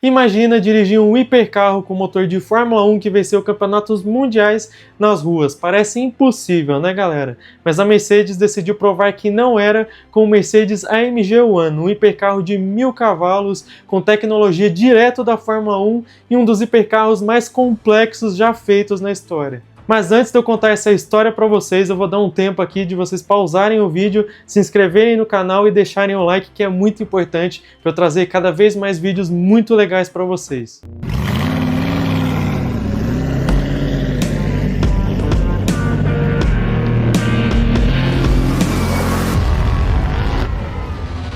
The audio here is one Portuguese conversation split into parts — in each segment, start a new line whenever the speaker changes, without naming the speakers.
Imagina dirigir um hipercarro com motor de Fórmula 1 que venceu campeonatos mundiais nas ruas. Parece impossível, né, galera? Mas a Mercedes decidiu provar que não era com o Mercedes AMG One, um hipercarro de 1000 cavalos com tecnologia direto da Fórmula 1 e um dos hipercarros mais complexos já feitos na história. Mas antes de eu contar essa história para vocês, eu vou dar um tempo aqui de vocês pausarem o vídeo, se inscreverem no canal e deixarem o like, que é muito importante para eu trazer cada vez mais vídeos muito legais para vocês.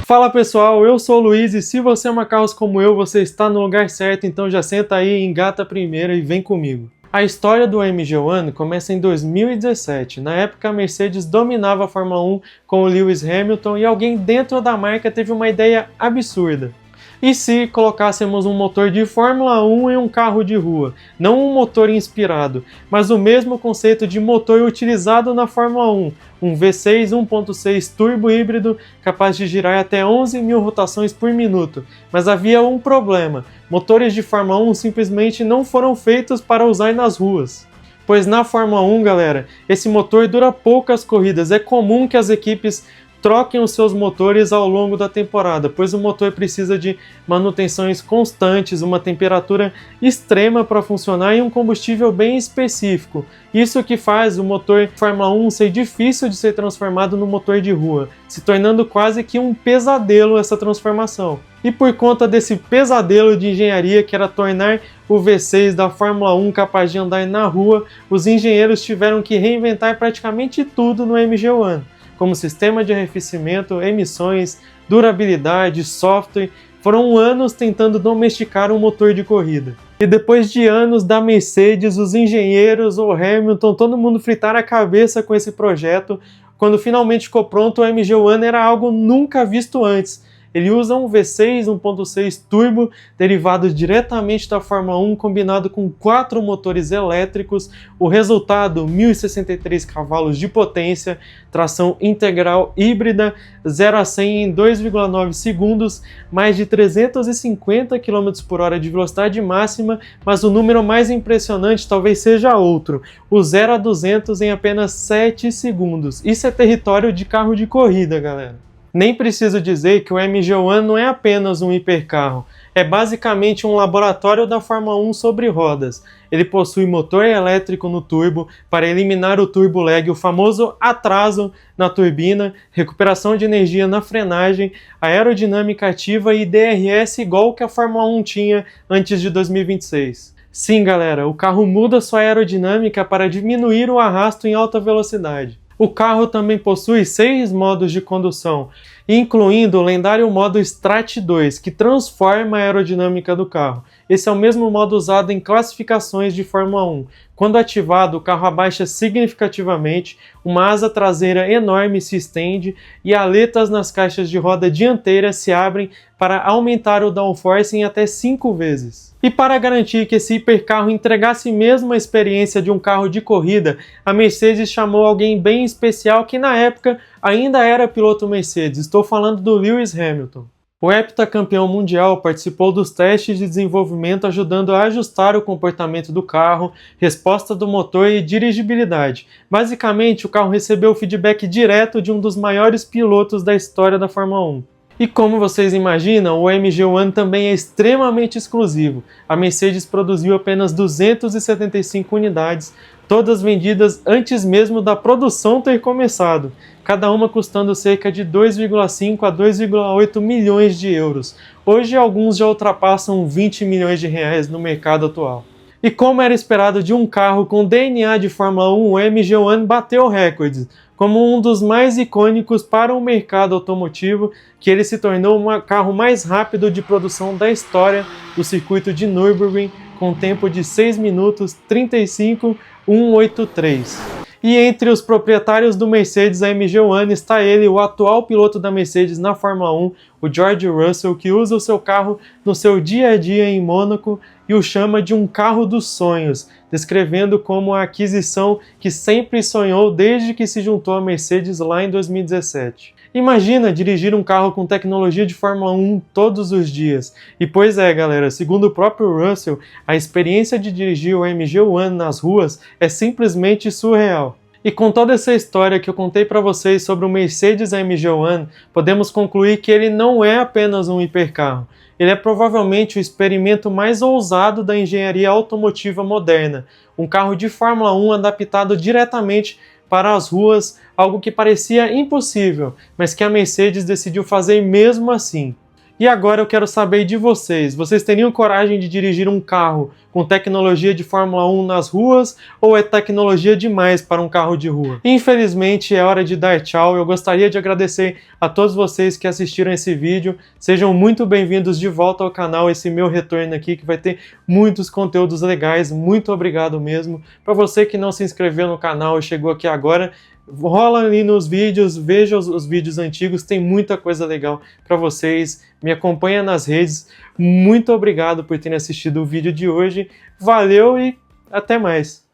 Fala pessoal, eu sou o Luiz e se você é uma carros como eu, você está no lugar certo, então já senta aí, engata a primeira e vem comigo. A história do AMG One começa em 2017. Na época, a Mercedes dominava a Fórmula 1 com o Lewis Hamilton e alguém dentro da marca teve uma ideia absurda. E se colocássemos um motor de Fórmula 1 em um carro de rua? Não um motor inspirado, mas o mesmo conceito de motor utilizado na Fórmula 1. Um V6 1.6 turbo híbrido capaz de girar até 11.000 rotações por minuto. Mas havia um problema: motores de Fórmula 1 simplesmente não foram feitos para usar nas ruas. Pois na Fórmula 1, galera, esse motor dura poucas corridas. É comum que as equipes troquem os seus motores ao longo da temporada, pois o motor precisa de manutenções constantes, uma temperatura extrema para funcionar e um combustível bem específico. Isso que faz o motor Fórmula 1 ser difícil de ser transformado no motor de rua, se tornando quase que um pesadelo essa transformação. E por conta desse pesadelo de engenharia que era tornar o V6 da Fórmula 1 capaz de andar na rua, os engenheiros tiveram que reinventar praticamente tudo no AMG One, como sistema de arrefecimento, emissões, durabilidade, software. Foram anos tentando domesticar um motor de corrida. E depois de anos da Mercedes, os engenheiros, o Hamilton, todo mundo fritar a cabeça com esse projeto, quando finalmente ficou pronto, o AMG One era algo nunca visto antes. Ele usa um V6 1.6 turbo derivado diretamente da Fórmula 1 combinado com 4 motores elétricos. O resultado, 1063 cavalos de potência, tração integral híbrida, 0 a 100 em 2,9 segundos, mais de 350 km por hora de velocidade máxima, mas o número mais impressionante talvez seja outro, o 0 a 200 em apenas 7 segundos. Isso é território de carro de corrida, galera. Nem preciso dizer que o AMG One não é apenas um hipercarro, é basicamente um laboratório da Fórmula 1 sobre rodas. Ele possui motor elétrico no turbo para eliminar o turbo lag, o famoso atraso na turbina, recuperação de energia na frenagem, aerodinâmica ativa e DRS igual que a Fórmula 1 tinha antes de 2026. Sim, galera, o carro muda sua aerodinâmica para diminuir o arrasto em alta velocidade. O carro também possui 6 modos de condução, incluindo o lendário modo Strat 2, que transforma a aerodinâmica do carro. Esse é o mesmo modo usado em classificações de Fórmula 1. Quando ativado, o carro abaixa significativamente, uma asa traseira enorme se estende e aletas nas caixas de roda dianteira se abrem para aumentar o downforce em até 5 vezes. E para garantir que esse hipercarro entregasse mesmo a experiência de um carro de corrida, a Mercedes chamou alguém bem especial que na época ainda era piloto Mercedes. Estou falando do Lewis Hamilton. O heptacampeão mundial participou dos testes de desenvolvimento ajudando a ajustar o comportamento do carro, resposta do motor e dirigibilidade. Basicamente, o carro recebeu o feedback direto de um dos maiores pilotos da história da Fórmula 1. E como vocês imaginam, o AMG One também é extremamente exclusivo. A Mercedes produziu apenas 275 unidades, todas vendidas antes mesmo da produção ter começado, cada uma custando cerca de 2,5 a 2,8 milhões de euros. Hoje alguns já ultrapassam 20 milhões de reais no mercado atual. E como era esperado de um carro com DNA de Fórmula 1, o AMG One bateu recordes, como um dos mais icônicos para o mercado automotivo, que ele se tornou o carro mais rápido de produção da história do circuito de Nürburgring, com tempo de 6 minutos 35,183. E entre os proprietários do Mercedes AMG One está ele, o atual piloto da Mercedes na Fórmula 1, o George Russell, que usa o seu carro no seu dia a dia em Mônaco e o chama de um carro dos sonhos, descrevendo como a aquisição que sempre sonhou desde que se juntou à Mercedes lá em 2017. Imagina dirigir um carro com tecnologia de Fórmula 1 todos os dias. E pois é, galera, segundo o próprio Russell, a experiência de dirigir o AMG One nas ruas é simplesmente surreal. E com toda essa história que eu contei para vocês sobre o Mercedes AMG One, podemos concluir que ele não é apenas um hipercarro. Ele é provavelmente o experimento mais ousado da engenharia automotiva moderna. Um carro de Fórmula 1 adaptado diretamente para as ruas, algo que parecia impossível, mas que a Mercedes decidiu fazer mesmo assim. E agora eu quero saber de vocês. Vocês teriam coragem de dirigir um carro com tecnologia de Fórmula 1 nas ruas ou é tecnologia demais para um carro de rua? Infelizmente é hora de dar tchau. Eu gostaria de agradecer a todos vocês que assistiram esse vídeo. Sejam muito bem-vindos de volta ao canal, esse meu retorno aqui que vai ter muitos conteúdos legais. Muito obrigado mesmo. Para você que não se inscreveu no canal e chegou aqui agora, rola ali nos vídeos, veja os vídeos antigos, tem muita coisa legal para vocês. Me acompanha nas redes. Muito obrigado por terem assistido o vídeo de hoje. Valeu e até mais!